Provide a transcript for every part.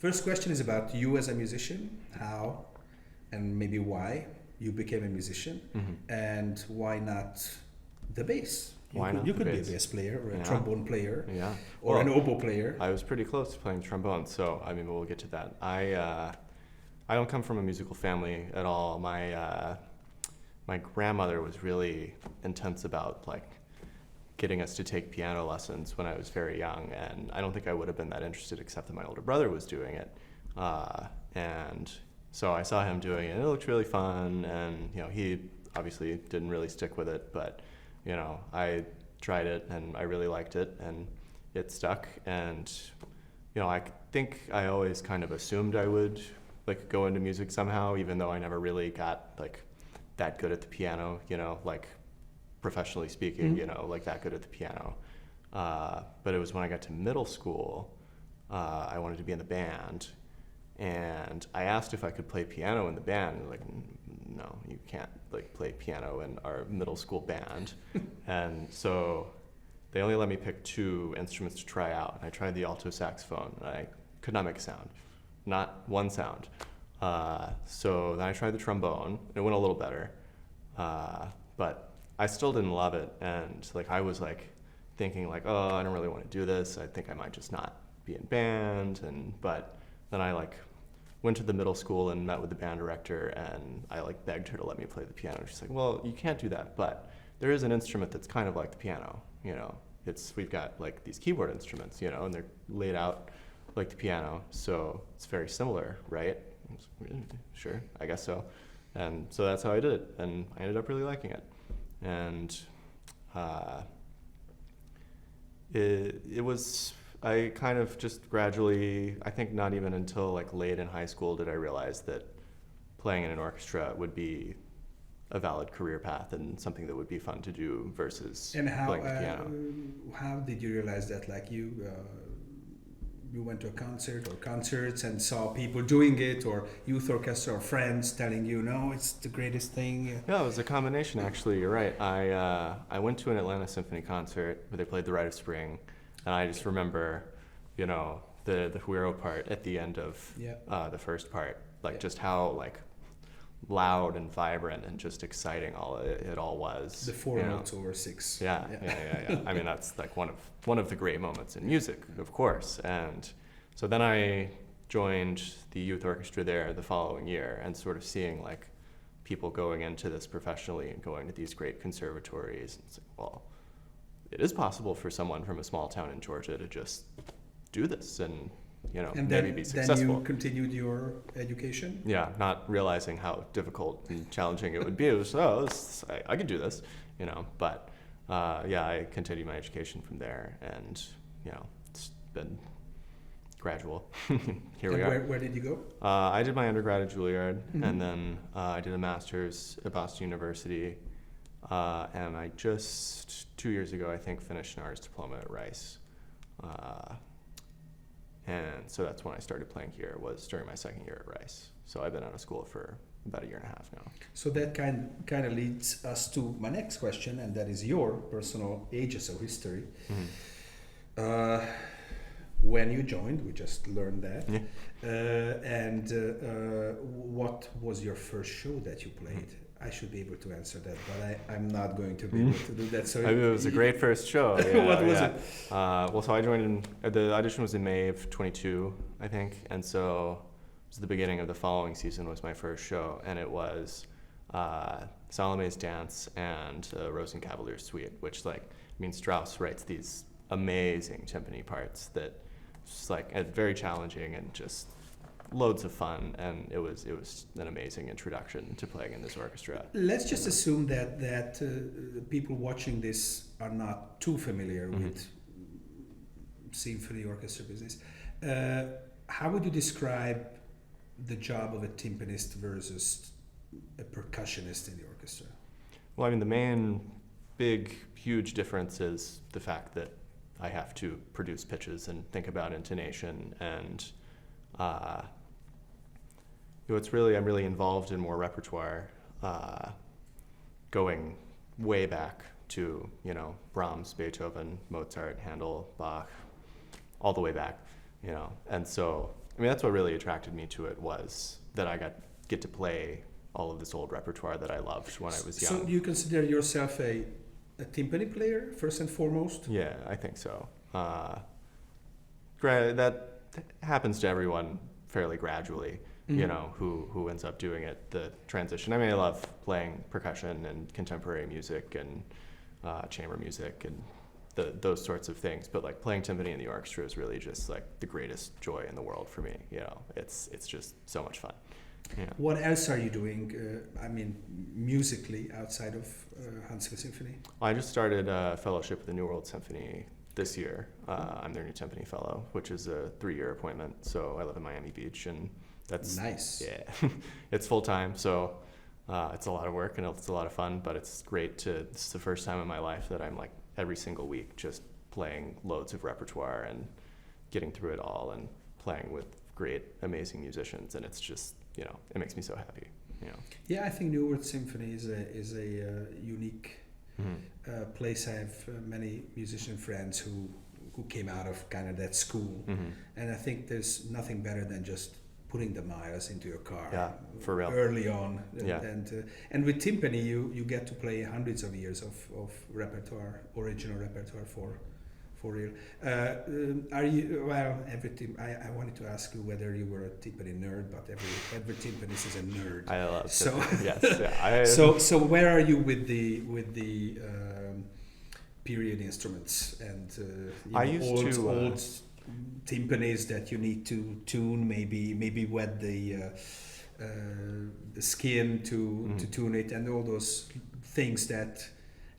First question is about you as a musician, how and maybe why you became a musician, and why not the bass? You could be a bass player or a trombone player, or an oboe player. I was pretty close to playing trombone, so I mean we'll get to that. I don't come from a musical family at all. My grandmother was really intense about like getting us to take piano lessons when I was very young, and I don't think I would have been that interested except that my older brother was doing it, and so I saw him doing it. It looked really fun, and he obviously didn't really stick with it, but I tried it and I really liked it, and it stuck. And I think I always kind of assumed I would like go into music somehow, even though I never really got like that good at the piano, like professionally speaking, like that good at the piano. But it was when I got to middle school, I wanted to be in the band, and I asked if I could play piano in the band. And like, no, you can't like play piano in our middle school band. And so they only let me pick 2 instruments to try out. And I tried the alto saxophone, and I could not make a sound, not one sound. So then I tried the trombone, and it went a little better, but I still didn't love it. And like I was like thinking like, oh, I don't really want to do this. I think I might just not be in band. But then I like went to the middle school and met with the band director, and I like begged her to let me play the piano. She's like, well, you can't do that, but there is an instrument that's kind of like the piano. We've got like these keyboard instruments, and they're laid out like the piano, so it's very similar, right? Sure, I guess so. And so that's how I did it, and I ended up really liking it. And it was, I kind of just gradually, I think not even until like late in high school did I realize that playing in an orchestra would be a valid career path and something that would be fun to do versus playing the piano. How did you realize that? Like you went to a concert or concerts and saw people doing it, or youth orchestra or friends telling you, no, it's the greatest thing? Yeah, it was a combination, actually. You're right. I went to an Atlanta Symphony concert where they played The Rite of Spring, and I just remember, the Huiro part at the end of the first part, like just how like loud and vibrant and just exciting it all was. The 4 notes over 6. Yeah. I mean, that's like one of the great moments in music, of course. And so then I joined the youth orchestra there the following year, and sort of seeing like people going into this professionally and going to these great conservatories. And it's like, well, it is possible for someone from a small town in Georgia to just do this and maybe be successful. Then you continued your education? Yeah, not realizing how difficult and challenging it would be. It was, I could do this, but I continued my education from there, and, it's been gradual. Here we are. Where did you go? I did my undergrad at Juilliard, and then I did a master's at Boston University, and I just 2 years ago, I think, finished an arts diploma at Rice. And so that's when I started playing here, was during my second year at Rice. So I've been out of school for about a year and a half now. So that kind of leads us to my next question, and that is your personal ages of history. When you joined, we just learned that. And what was your first show that you played? I should be able to answer that, but I'm not going to be able to do that. So it was a great first show. What was it? So I joined the audition was in May of 22, I think, and so it was the beginning of the following season was my first show, and it was Salome's Dance and Rosenkavalier Suite, which Strauss writes these amazing timpani parts that just very challenging and just loads of fun, and it was an amazing introduction to playing in this orchestra. Let's just assume that people watching this are not too familiar with symphony orchestra business. How would you describe the job of a timpanist versus a percussionist in the orchestra? Well, I mean, the main big, huge difference is the fact that I have to produce pitches and think about intonation, and I'm really involved in more repertoire, going way back to, Brahms, Beethoven, Mozart, Handel, Bach, all the way back, and so I mean, that's what really attracted me to it, was that I get to play all of this old repertoire that I loved when I was young. So do you consider yourself a timpani player first and foremost? Yeah, I think so. That happens to everyone fairly gradually, you know, who ends up doing it, the transition. I mean, I love playing percussion and contemporary music and chamber music and those sorts of things, but like playing timpani in the orchestra is really just like the greatest joy in the world for me. You know, it's just so much fun. Yeah. What else are you doing, I mean, musically outside of Huntsville Symphony? I just started a fellowship with the New World Symphony this year. I'm their new timpani fellow, which is a 3-year appointment. So I live in Miami Beach, and that's nice. Yeah, it's full time, so it's a lot of work and it's a lot of fun. But it's great to. This is the first time in my life that I'm like every single week just playing loads of repertoire and getting through it all and playing with great, amazing musicians, and it's just, you know, it makes me so happy. You know. Yeah, I think New World Symphony is a unique place. I have many musician friends who came out of kind of that school, and I think there's nothing better than just putting the miles into your car. Yeah, for real. Early on, Yeah. And with timpani, you get to play hundreds of years of repertoire, original repertoire for real. Are you, well, everything, I wanted to ask you whether you were a timpani nerd, but every timpanist is a nerd. I love so timpani. Yes. Yeah, so where are you with the period instruments and old timpanis that you need to tune, maybe wet the skin to tune it, and all those things that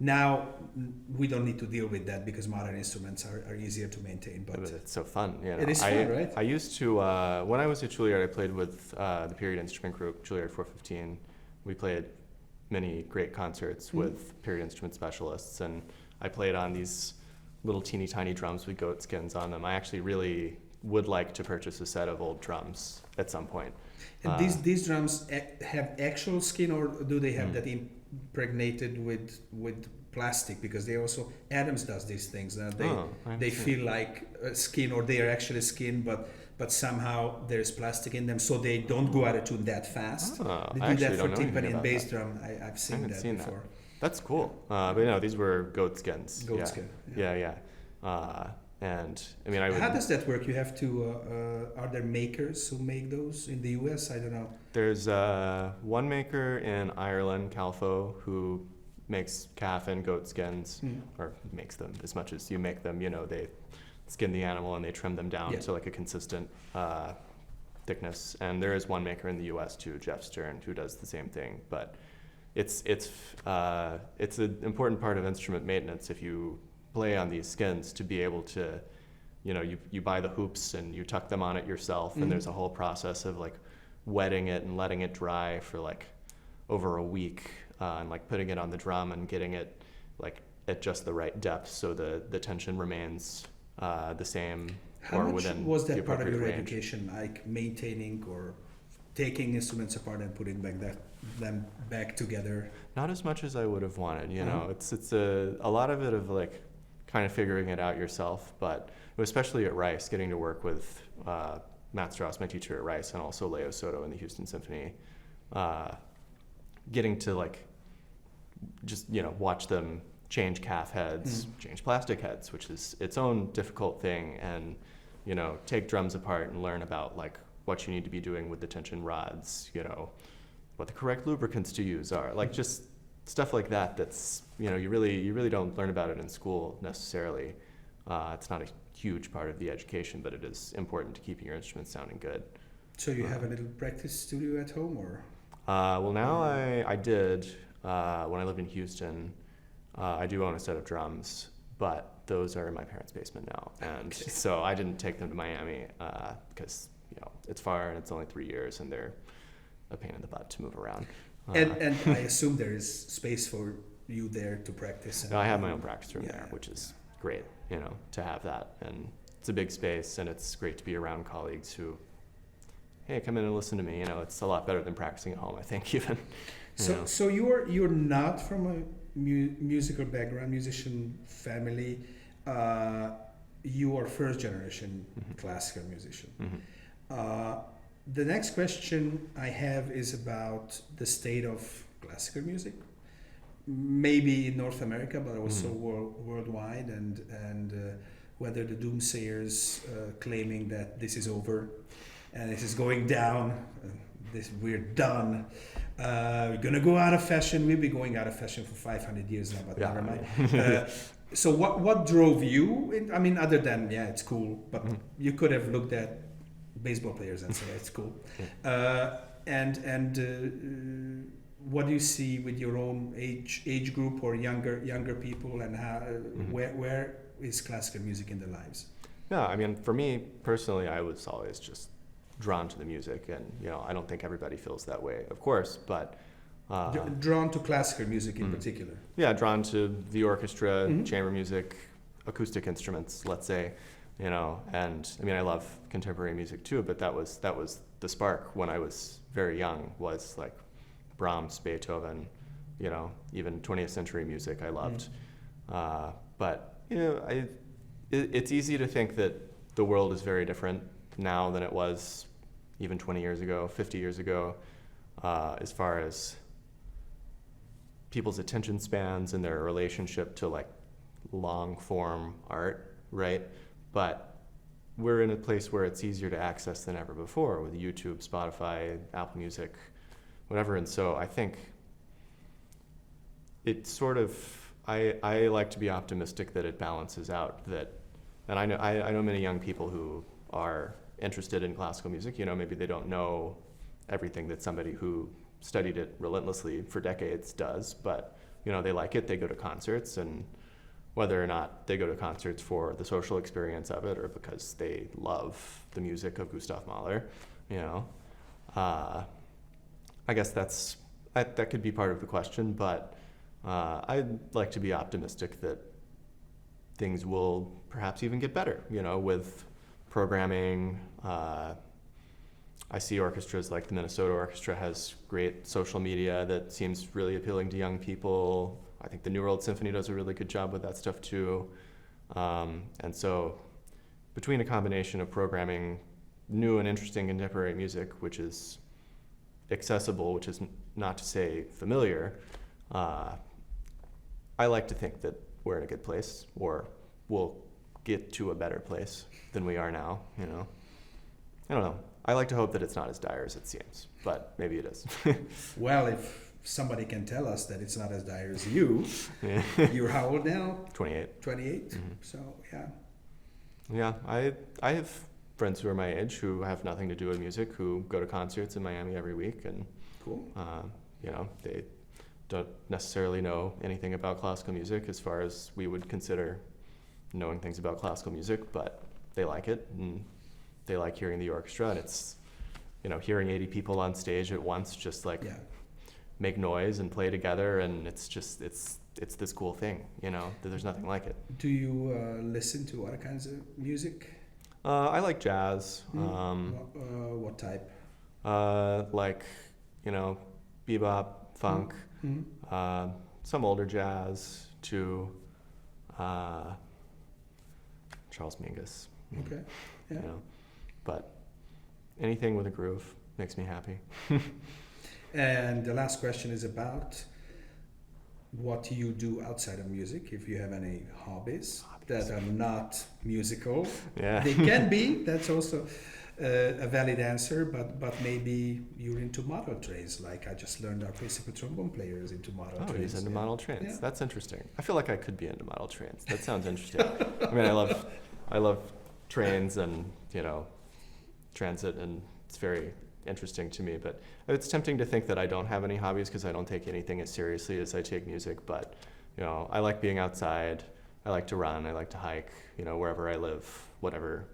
now we don't need to deal with that because modern instruments are easier to maintain. But it's so fun. You know? It is fun, right? I used to, when I was at Juilliard, I played with the period instrument group, Juilliard 415. We played many great concerts with period instrument specialists, and I played on these little teeny tiny drums with goat skins on them. I actually really would like to purchase a set of old drums at some point. And these drums have actual skin, or do they have that impregnated with plastic? Because they also, Adams does these things. They feel like skin, or they are actually skin, but somehow there's plastic in them, so they don't go out of tune that fast. They do that for timpani and bass drum. I've seen that before. That's cool. But no, these were goat skins. Goat skin. Yeah. And I mean, How does that work? You have to. Are there makers who make those in the U.S.? I don't know. There's one maker in Ireland, Calfo, who makes calf and goat skins, or makes them as much as you make them. You know, they skin the animal and they trim them down to like a consistent thickness. And there is one maker in the U.S. too, Jeff Stern, who does the same thing. But it's an important part of instrument maintenance if you play on these skins, to be able to, you know, you buy the hoops and you tuck them on it yourself, and there's a whole process of like wetting it and letting it dry for like over a week, and like putting it on the drum and getting it like at just the right depth so the tension remains the same. How much was that part of your education, like maintaining or taking instruments apart and putting them back together? Not as much as I would have wanted, you know. It's a lot of it of like kind of figuring it out yourself, but especially at Rice, getting to work with Matt Strauss, my teacher at Rice, and also Leo Soto in the Houston Symphony, getting to like just, you know, watch them change calf heads, change plastic heads, which is its own difficult thing, and, you know, take drums apart and learn about like what you need to be doing with the tension rods, you know, what the correct lubricants to use are, like just stuff like that. That's, you know, you really don't learn about it in school necessarily. It's not a huge part of the education, but it is important to keeping your instruments sounding good. So you have a little practice studio at home, or? Well, now I did, when I lived in Houston, I do own a set of drums, but those are in my parents' basement now. And so I didn't take them to Miami because, you know, it's far and it's only 3 years and they're a pain in the butt to move around. And I assume there is space for you there to practice. No, I have my own practice room there, which is great, you know, to have that. And it's a big space, and it's great to be around colleagues who, hey, come in and listen to me. You know, it's a lot better than practicing at home, I think, even. So you're not from a musical background, musician family. You are first generation classical musician. Uh, the next question I have is about the state of classical music, maybe in North America, but also worldwide, and whether the doomsayers claiming that this is over and this is going down, we're done. We're gonna go out of fashion. We'll be going out of fashion for 500 years now, but never mind. So what drove you? I mean, other than it's cool, but you could have looked at baseball players and say it's cool. What do you see with your own age group or younger people, and how where is classical music in their lives? No, I mean, for me personally, I was always just drawn to the music, and I don't think everybody feels that way, of course, but drawn to classical music in particular. Yeah, drawn to the orchestra, chamber music, acoustic instruments, let's say, and I mean, I love contemporary music too, but that was the spark when I was very young, was like Brahms, Beethoven, even 20th century music I loved. But it's easy to think that the world is very different now than it was even 20 years ago, 50 years ago, as far as people's attention spans and their relationship to like long form art, right? But we're in a place where it's easier to access than ever before with YouTube, Spotify, Apple Music, whatever. And so I think it sort of, I like to be optimistic that it balances out, that, and I know many young people who are interested in classical music, maybe they don't know everything that somebody who studied it relentlessly for decades does, but they like it, they go to concerts, and whether or not they go to concerts for the social experience of it or because they love the music of Gustav Mahler, I guess that could be part of the question, but I'd like to be optimistic that things will perhaps even get better, with programming. I see orchestras like the Minnesota Orchestra has great social media that seems really appealing to young people. I think the New World Symphony does a really good job with that stuff too. And so between a combination of programming new and interesting contemporary music, which is accessible, which is not to say familiar, I like to think that we're in a good place, or we'll get to a better place than we are now, I don't know. I like to hope that it's not as dire as it seems, but maybe it is. Well, if somebody can tell us that it's not as dire as you, you're how old now? 28. 28? So, yeah. Yeah, I have friends who are my age who have nothing to do with music, who go to concerts in Miami every week, and cool. They don't necessarily know anything about classical music as far as we would consider knowing things about classical music, but they like it, and they like hearing the orchestra, and it's, hearing 80 people on stage at once just like make noise and play together, and it's just, it's this cool thing, there's nothing like it. Do you listen to other kinds of music? I like jazz. What type? Like, bebop, funk, some older jazz too, Charles Mingus. Okay, yeah. But anything with a groove makes me happy. And the last question is about what you do outside of music, if you have any hobbies that are not musical. Yeah. They can be, that's also a valid answer, but maybe you're into model trains, like I just learned our principal trombone player is into model trains. Oh, he's into model trains. Yeah. That's interesting. I feel like I could be into model trains. That sounds interesting. I mean, I love trains and, transit, and it's very interesting to me, but it's tempting to think that I don't have any hobbies because I don't take anything as seriously as I take music. But I like being outside, I like to run, I like to hike, wherever I live, whatever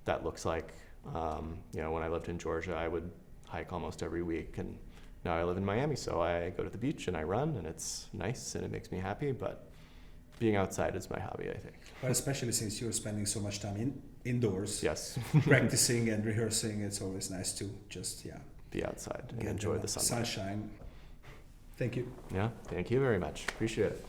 that looks like. When I lived in Georgia, I would hike almost every week, and now I live in Miami, so I go to the beach and I run, and it's nice and it makes me happy. But being outside is my hobby, I think. But especially since you're spending so much time indoors, yes, practicing and rehearsing, it's always nice to just be outside and get enjoy the sunlight. sunshine. Thank you. Yeah, thank you very much. Appreciate it.